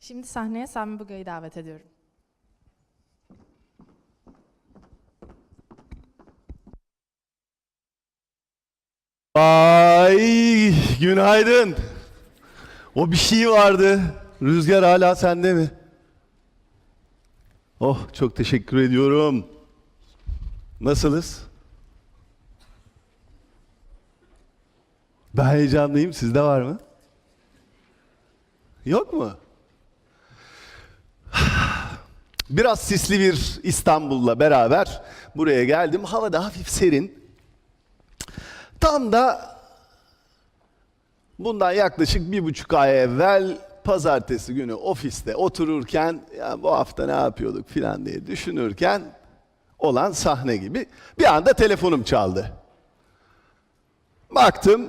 Şimdi sahneye Sami Buga'yı davet ediyorum. Ay, günaydın. O bir şey vardı. Rüzgar hala sende mi? Oh, çok teşekkür ediyorum. Nasılız? Ben heyecanlıyım. Sizde var mı? Yok mu? Biraz sisli bir İstanbul'la beraber buraya geldim. Hava da hafif serin. Tam da bundan yaklaşık 1,5 ay evvel pazartesi günü ofiste otururken ya bu hafta ne yapıyorduk filan diye düşünürken olan sahne gibi bir anda telefonum çaldı. Baktım,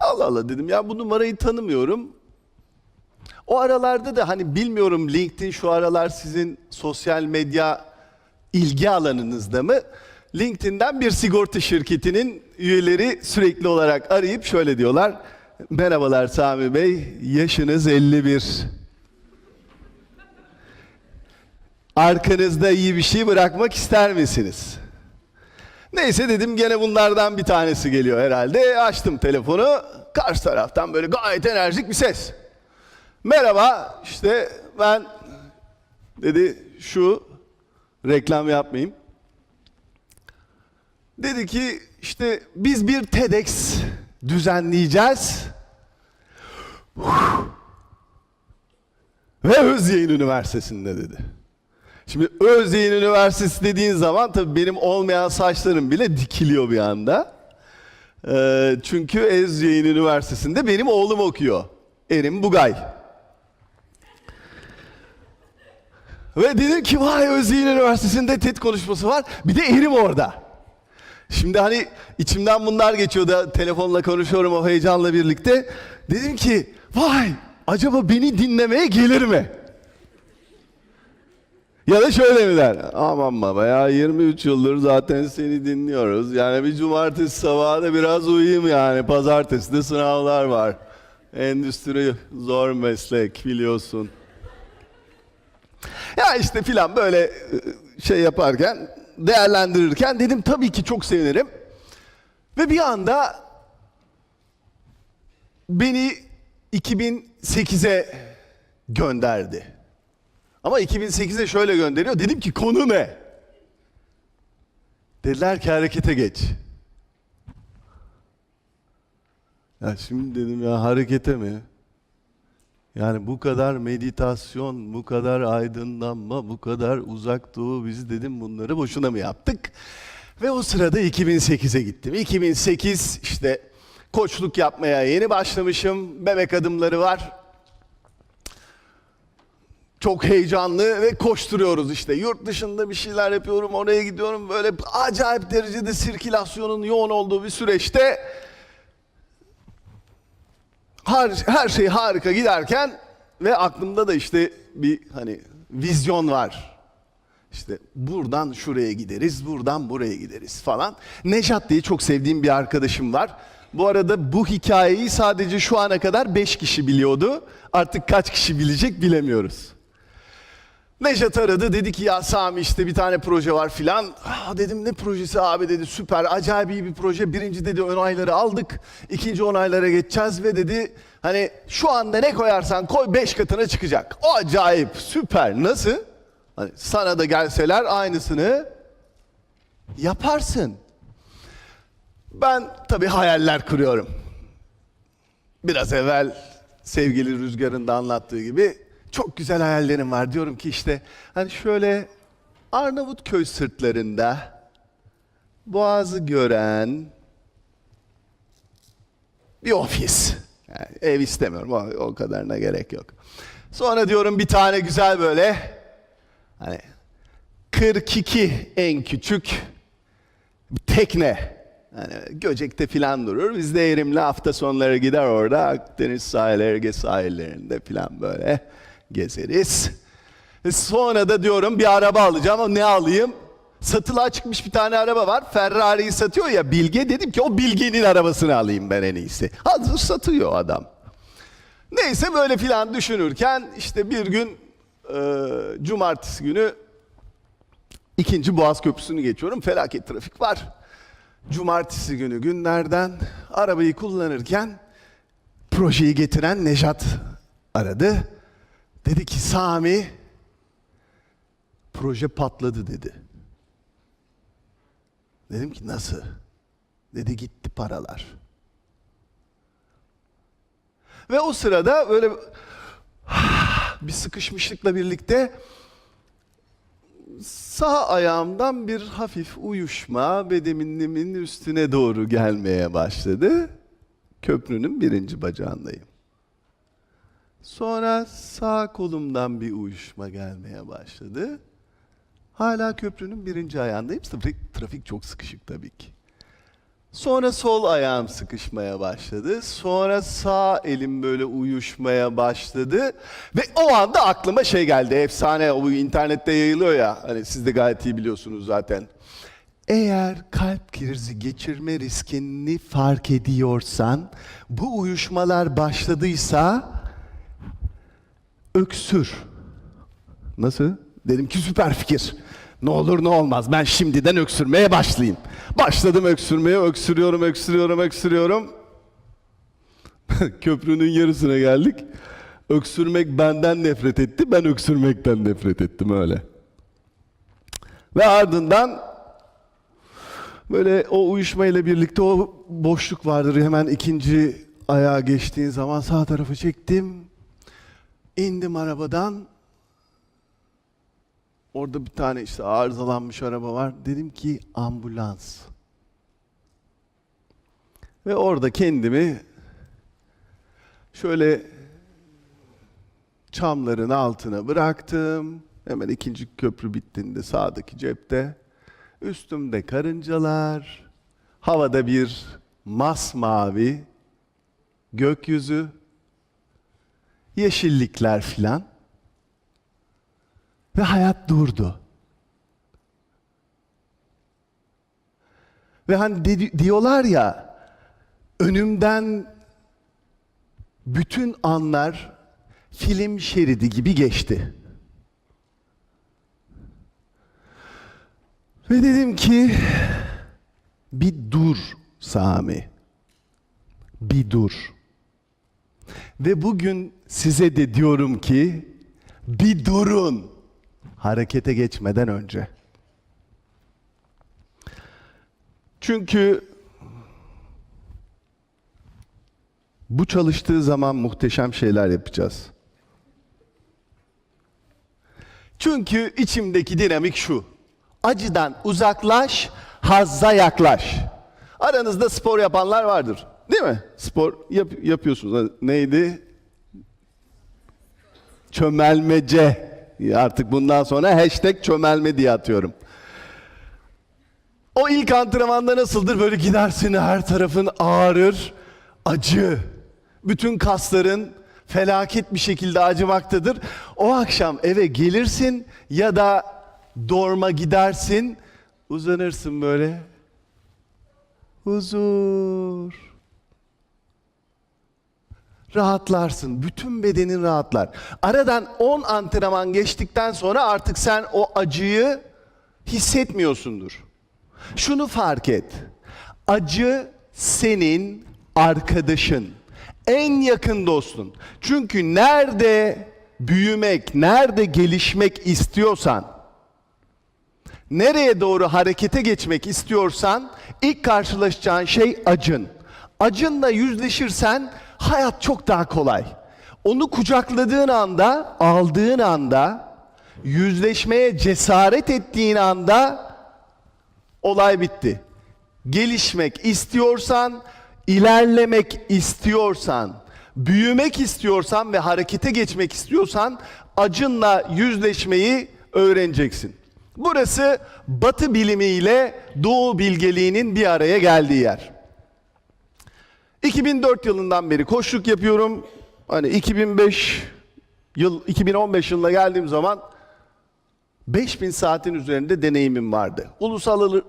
Allah Allah dedim ya bu numarayı tanımıyorum. O aralarda da hani bilmiyorum LinkedIn şu aralar sizin sosyal medya ilgi alanınızda mı? LinkedIn'den bir sigorta şirketinin üyeleri sürekli olarak arayıp şöyle diyorlar. Merhabalar Sami Bey, yaşınız 51. Arkanızda iyi bir şey bırakmak ister misiniz? Neyse dedim gene bunlardan bir tanesi geliyor herhalde. Açtım telefonu, karşı taraftan böyle gayet enerjik bir ses. Merhaba, işte ben dedi şu reklam yapmayayım. Dedi ki işte biz bir TEDx düzenleyeceğiz. Ve Özyeğin Üniversitesi'nde dedi. Şimdi Özyeğin Üniversitesi dediğin zaman tabii benim olmayan saçlarım bile dikiliyor bir anda. Çünkü Özyeğin Üniversitesi'nde benim oğlum okuyor. Erim Bugay. Ve dedim ki vay Özyeğin Üniversitesi'nde TED konuşması var. Bir de Erim orada. Şimdi hani içimden bunlar geçiyordu. Telefonla konuşuyorum o heyecanla birlikte. Dedim ki vay acaba beni dinlemeye gelir mi? Ya da şöyle mi der? Aman baba ya 23 yıldır zaten seni dinliyoruz. Yani bir cumartesi sabahı da biraz uyuyayım yani. Pazartesi de sınavlar var. Endüstri zor meslek biliyorsun. Ya işte filan böyle şey yaparken, değerlendirirken dedim tabii ki çok sevinirim. Ve bir anda beni 2008'e gönderdi. Ama 2008'e şöyle gönderiyor. Dedim ki konu ne? Dediler ki harekete geç. Ya şimdi dedim ya harekete mi? Yani bu kadar meditasyon, bu kadar aydınlanma, bu kadar uzak doğu biz dedim bunları boşuna mı yaptık? Ve o sırada 2008'e gittim. 2008 işte koçluk yapmaya yeni başlamışım. Bebek adımları var. Çok heyecanlı ve koşturuyoruz işte. Yurt dışında bir şeyler yapıyorum, oraya gidiyorum. Böyle acayip derecede sirkülasyonun yoğun olduğu bir süreçte her şey harika giderken ve aklımda da işte bir hani vizyon var. İşte buradan şuraya gideriz, buradan buraya gideriz falan. Nejat diye çok sevdiğim bir arkadaşım var. Bu arada bu hikayeyi sadece şu ana kadar 5 kişi biliyordu. Artık kaç kişi bilecek bilemiyoruz. Nejat aradı dedi ki ya Sami işte bir tane proje var filan. Dedim ne projesi abi dedi süper acayip iyi bir proje. Birinci dedi onayları aldık. İkinci onaylara geçeceğiz ve dedi hani şu anda ne koyarsan koy 5 katına çıkacak. O acayip süper nasıl? Hani sana da gelseler aynısını yaparsın. Ben tabii hayaller kuruyorum. Biraz evvel sevgili Rüzgar'ın da anlattığı gibi çok güzel hayallerim var. Diyorum ki işte hani şöyle Arnavutköy sırtlarında Boğaz'ı gören bir ofis. Yani ev istemiyorum o kadarına gerek yok. Sonra diyorum bir tane güzel böyle hani 42 en küçük bir tekne. Yani Göcek'te filan durur. Biz de Erim'le hafta sonları gider orada Akdeniz sahilleri, Ege sahillerinde filan böyle gezeriz. Sonra da diyorum bir araba alacağım ama ne alayım? Satılığa çıkmış bir tane araba var. Ferrari'yi satıyor ya Bilge. Dedim ki o Bilge'nin arabasını alayım ben en iyisi. Hazır satıyor adam. Neyse böyle filan düşünürken işte bir gün cumartesi günü 2. Boğaz Köprüsü'nü geçiyorum. Felaket trafik var. Cumartesi günü günlerden arabayı kullanırken projeyi getiren Nejat aradı. Dedi ki Sami, proje patladı dedi. Dedim ki nasıl? Dedi gitti paralar. Ve o sırada böyle bir sıkışmışlıkla birlikte sağ ayağımdan bir hafif uyuşma bedenimin üstüne doğru gelmeye başladı. Köprünün 1. bacağındayım. Sonra sağ kolumdan bir uyuşma gelmeye başladı. Hala köprünün 1. ayağındayım. Trafik çok sıkışık tabii ki. Sonra sol ayağım sıkışmaya başladı. Sonra sağ elim böyle uyuşmaya başladı. Ve o anda aklıma şey geldi. Efsane, o internette yayılıyor ya. Hani siz de gayet iyi biliyorsunuz zaten. Eğer kalp krizi geçirme riskini fark ediyorsan, bu uyuşmalar başladıysa öksür. Nasıl? Dedim ki süper fikir. Ne olur ne olmaz. Ben şimdiden öksürmeye başlayayım. Başladım öksürmeye. Öksürüyorum. Köprünün yarısına geldik. Öksürmek benden nefret etti. Ben öksürmekten nefret ettim öyle. Ve ardından böyle o uyuşmayla birlikte o boşluk vardır. Hemen 2. ayağa geçtiğin zaman sağ tarafı çektim. İndim arabadan. Orada bir tane işte arızalanmış araba var. Dedim ki ambulans. Ve orada kendimi şöyle çamların altına bıraktım. Hemen 2. köprü bittiğinde sağdaki cepte. Üstümde karıncalar, havada bir masmavi gökyüzü, yeşillikler filan. Ve hayat durdu. Ve hani diyorlar ya, önümden bütün anlar film şeridi gibi geçti. Ve dedim ki, bir dur Sami. Bir dur. Ve bugün size de diyorum ki, bir durun. Harekete geçmeden önce. Çünkü bu çalıştığı zaman muhteşem şeyler yapacağız. Çünkü içimdeki dinamik şu. Acıdan uzaklaş, hazza yaklaş. Aranızda spor yapanlar vardır. Değil mi? Spor yapıyorsunuz. Neydi? Çömelmece. Artık bundan sonra #çömelme diye atıyorum. O ilk antrenmanda nasıldır? Böyle gidersin, her tarafın ağrır, acı. Bütün kasların felaket bir şekilde acımaktadır. O akşam eve gelirsin ya da dorma gidersin, uzanırsın böyle. Huzur. Rahatlarsın. Bütün bedenin rahatlar. Aradan 10 antrenman geçtikten sonra artık sen o acıyı hissetmiyorsundur. Şunu fark et. Acı senin arkadaşın. En yakın dostun. Çünkü nerede büyümek, nerede gelişmek istiyorsan, nereye doğru harekete geçmek istiyorsan, ilk karşılaşacağın şey acın. Acınla yüzleşirsen hayat çok daha kolay. Onu kucakladığın anda, aldığın anda, yüzleşmeye cesaret ettiğin anda olay bitti. Gelişmek istiyorsan, ilerlemek istiyorsan, büyümek istiyorsan ve harekete geçmek istiyorsan acınla yüzleşmeyi öğreneceksin. Burası Batı bilimiyle Doğu bilgeliğinin bir araya geldiği yer. 2004 yılından beri koçluk yapıyorum. Hani 2015 yılına geldiğim zaman 5000 saatin üzerinde deneyimim vardı.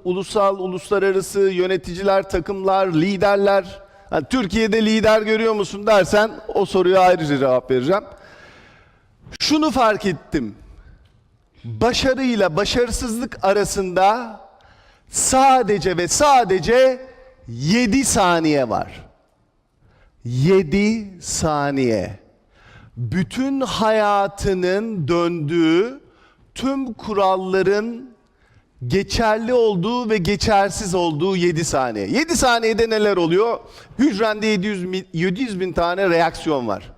Uluslararası yöneticiler, takımlar, liderler, Hani Türkiye'de lider görüyor musun dersen o soruya ayrıca cevap vereceğim. Şunu fark ettim. Başarıyla başarısızlık arasında sadece ve sadece 7 saniye var. 7 saniye. Bütün hayatının döndüğü, tüm kuralların geçerli olduğu ve geçersiz olduğu 7 saniye. 7 saniyede neler oluyor? Hücrende 700 bin tane reaksiyon var.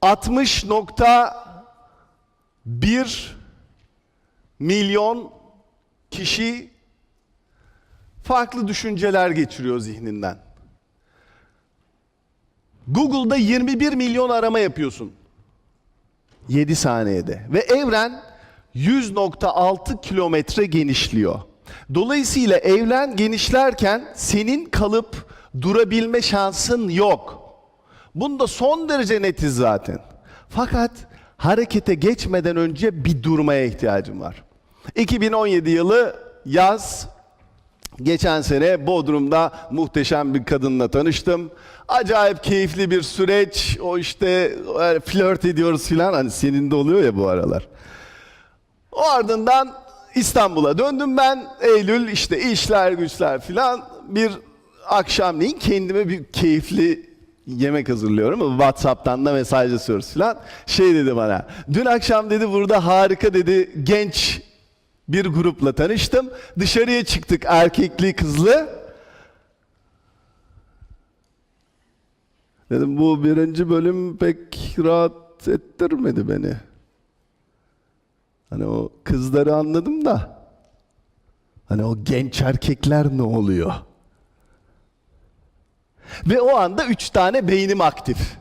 60,1 milyon kişi farklı düşünceler geçiriyor zihninden. Google'da 21 milyon arama yapıyorsun. 7 saniyede. Ve evren 100,6 kilometre genişliyor. Dolayısıyla evren genişlerken senin kalıp durabilme şansın yok. Bunda son derece netiz zaten. Fakat harekete geçmeden önce bir durmaya ihtiyacım var. 2017 yılı yaz. Geçen sene Bodrum'da muhteşem bir kadınla tanıştım. Acayip keyifli bir süreç. O işte flört ediyoruz filan. Hani senin de oluyor ya bu aralar. O ardından İstanbul'a döndüm ben. Eylül işte işler güçler filan. Bir akşamleyin kendime bir keyifli yemek hazırlıyorum. WhatsApp'tan da mesajlaşıyoruz filan. Şey dedi bana. Dün akşam dedi burada harika dedi genç bir grupla tanıştım. Dışarıya çıktık erkekli kızlı. Dedim bu birinci bölüm pek rahat ettirmedi beni. Hani o kızları anladım da. Hani o genç erkekler ne oluyor? Ve o anda 3 tane beynim aktif.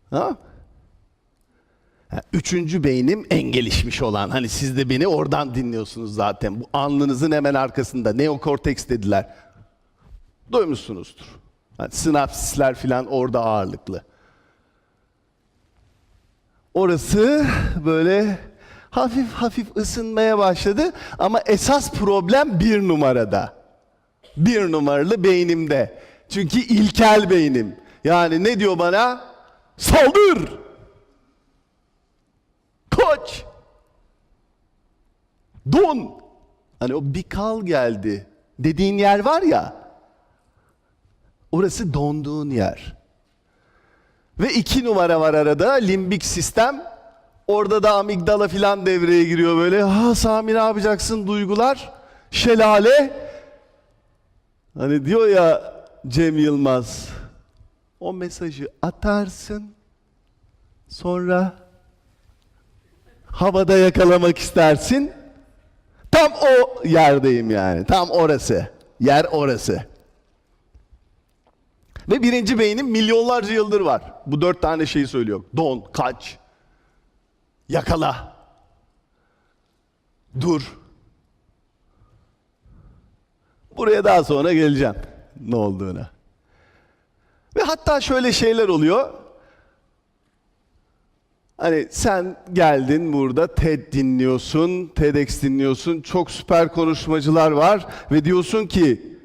Ha? Üçüncü beynim en gelişmiş olan. Hani siz de beni oradan dinliyorsunuz zaten. Bu alnınızın hemen arkasında. Neokorteks dediler. Duymuşsunuzdur. Yani sinapsisler filan orada ağırlıklı. Orası böyle hafif hafif ısınmaya başladı. Ama esas problem 1 numarada. 1 numaralı beynimde. Çünkü ilkel beynim. Yani ne diyor bana? Saldır! Koç! Don! Hani o bir kal geldi dediğin yer var ya, orası donduğun yer. Ve 2 numara var arada, limbik sistem. Orada da amigdala filan devreye giriyor böyle. Ha Sami ne yapacaksın duygular? Şelale. Hani diyor ya Cem Yılmaz, o mesajı atarsın, sonra havada yakalamak istersin. Tam o yerdeyim yani. Tam orası. Yer orası. Ve birinci beynim milyonlarca yıldır var. Bu 4 tane şeyi söylüyor. Don, kaç, yakala, dur. Buraya daha sonra geleceğim ne olduğuna. Ve hatta şöyle şeyler oluyor. Hani sen geldin burada TED dinliyorsun, TEDx dinliyorsun. Çok süper konuşmacılar var ve diyorsun ki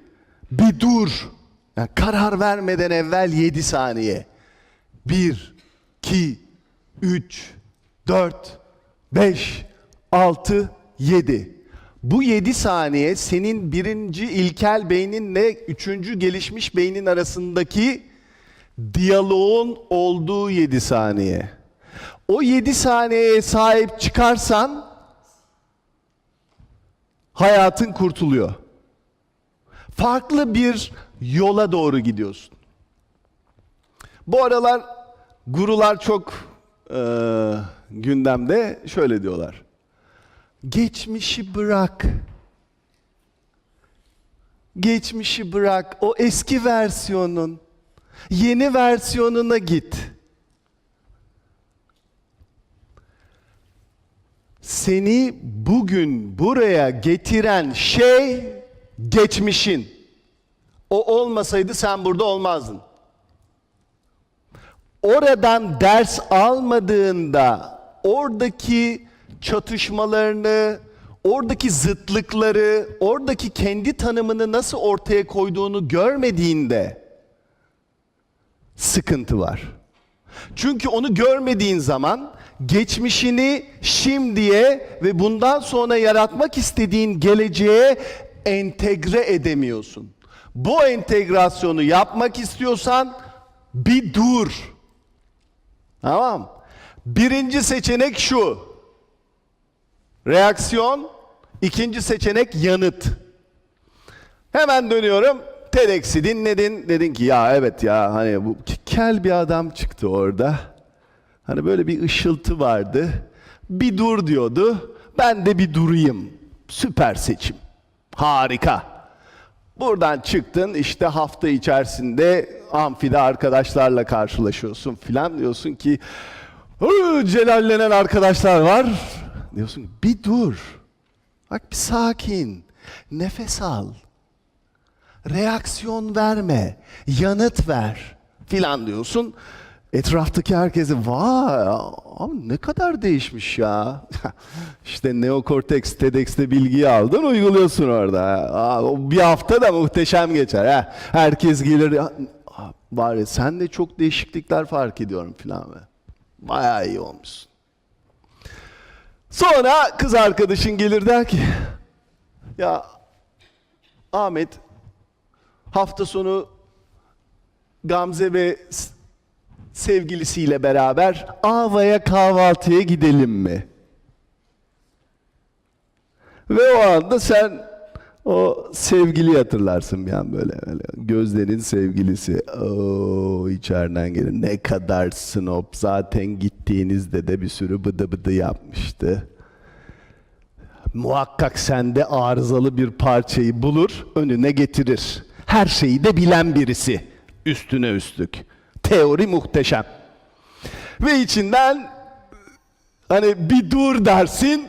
bir dur. Yani karar vermeden evvel 7 saniye. 1, 2, 3, 4, 5, 6, 7. Bu 7 saniye senin birinci ilkel beyninle üçüncü gelişmiş beynin arasındaki diyaloğun olduğu 7 saniye. O 7 saniyeye sahip çıkarsan hayatın kurtuluyor. Farklı bir yola doğru gidiyorsun. Bu aralar gurular çok gündemde, şöyle diyorlar. Geçmişi bırak. Geçmişi bırak. O eski versiyonun yeni versiyonuna git. Seni bugün buraya getiren şey geçmişin. O olmasaydı sen burada olmazdın. Oradan ders almadığında oradaki çatışmalarını, oradaki zıtlıkları, oradaki kendi tanımını nasıl ortaya koyduğunu görmediğinde sıkıntı var. Çünkü onu görmediğin zaman geçmişini şimdiye ve bundan sonra yaratmak istediğin geleceğe entegre edemiyorsun. Bu entegrasyonu yapmak istiyorsan bir dur. Tamam. Birinci seçenek şu. Reaksiyon. İkinci seçenek yanıt. Hemen dönüyorum. TEDx'i dinledin. Dedin ki ya evet ya hani bu kel bir adam çıktı orada. Hani böyle bir ışıltı vardı. Bir dur diyordu. Ben de bir durayım. Süper seçim. Harika. Buradan çıktın işte hafta içerisinde amfide arkadaşlarla karşılaşıyorsun filan diyorsun ki celallenen arkadaşlar var. Diyorsun ki bir dur. Bak bir sakin. Nefes al. Reaksiyon verme. Yanıt ver filan diyorsun. Etraftaki herkese vay abi ne kadar değişmiş ya. İşte neokorteks, TEDx'te bilgiyi aldın uyguluyorsun orada. O bir hafta da muhteşem geçer. Ha. Herkes gelir. Var ya sen de çok değişiklikler fark ediyorum filan. Bayağı iyi olmuşsun. Sonra kız arkadaşın gelir der ki ya Ahmet hafta sonu Gamze ve sevgilisiyle beraber Ava'ya kahvaltıya gidelim mi? Ve o anda sen o sevgiliyi hatırlarsın bir an böyle gözlerin sevgilisi. Oo içeriden gelir. Ne kadar snob. Zaten gittiğinizde de bir sürü bıdı bıdı yapmıştı. Muhakkak sende arızalı bir parçayı bulur, önüne getirir. Her şeyi de bilen birisi. Üstüne üstlük. Teori muhteşem. Ve içinden hani bir dur dersin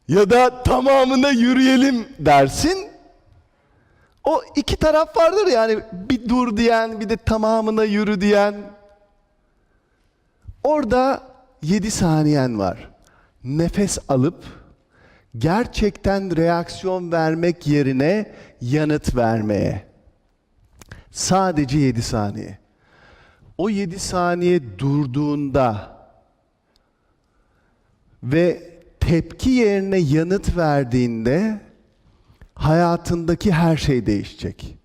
ya da tamamına yürüyelim dersin. O iki taraf vardır yani bir dur diyen bir de tamamına yürü diyen. Orada 7 saniyen var. Nefes alıp gerçekten reaksiyon vermek yerine yanıt vermeye. Sadece 7 saniye. O 7 saniye durduğunda ve tepki yerine yanıt verdiğinde hayatındaki her şey değişecek.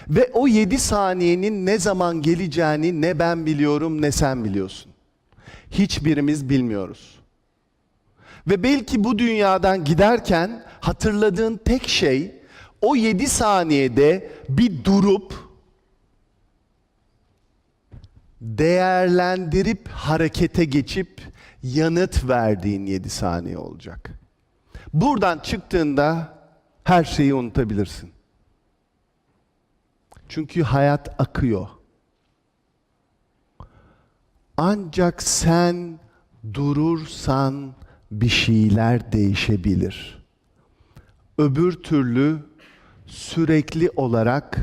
Ve o 7 saniyenin ne zaman geleceğini ne ben biliyorum ne sen biliyorsun. Hiçbirimiz bilmiyoruz. Ve belki bu dünyadan giderken hatırladığın tek şey o 7 saniyede bir durup değerlendirip harekete geçip yanıt verdiğin 7 saniye olacak. Buradan çıktığında her şeyi unutabilirsin. Çünkü hayat akıyor. Ancak sen durursan bir şeyler değişebilir. Öbür türlü sürekli olarak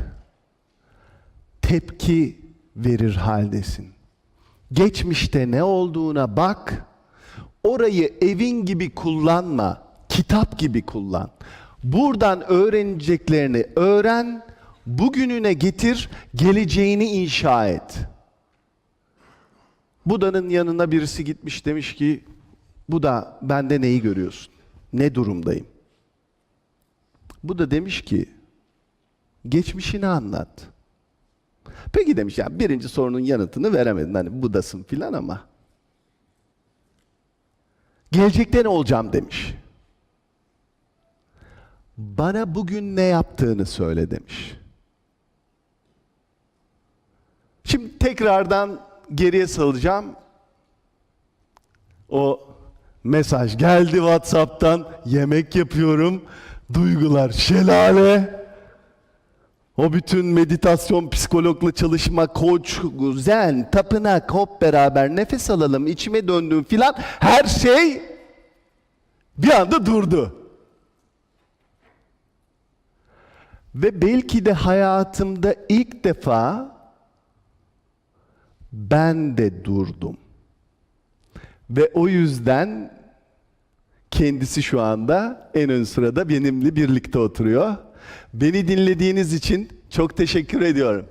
tepki verir haldesin. Geçmişte ne olduğuna bak, orayı evin gibi kullanma, kitap gibi kullan. Buradan öğreneceklerini öğren, bugününe getir, geleceğini inşa et. Buda'nın yanına birisi gitmiş demiş ki, Buda bende neyi görüyorsun? Ne durumdayım? Buda demiş ki, geçmişini anlat. Peki demiş ya birinci sorunun yanıtını veremedin. Hani Budasın filan ama. Gelecekte ne olacağım demiş. Bana bugün ne yaptığını söyle demiş. Şimdi tekrardan geriye salacağım. O mesaj geldi WhatsApp'tan. Yemek yapıyorum. Duygular şelale. O bütün meditasyon, psikologla çalışma, koç, zen, tapınak, hop beraber nefes alalım, içime döndüm filan. Her şey bir anda durdu. Ve belki de hayatımda ilk defa ben de durdum. Ve o yüzden kendisi şu anda en ön sırada benimle birlikte oturuyor. Beni dinlediğiniz için çok teşekkür ediyorum.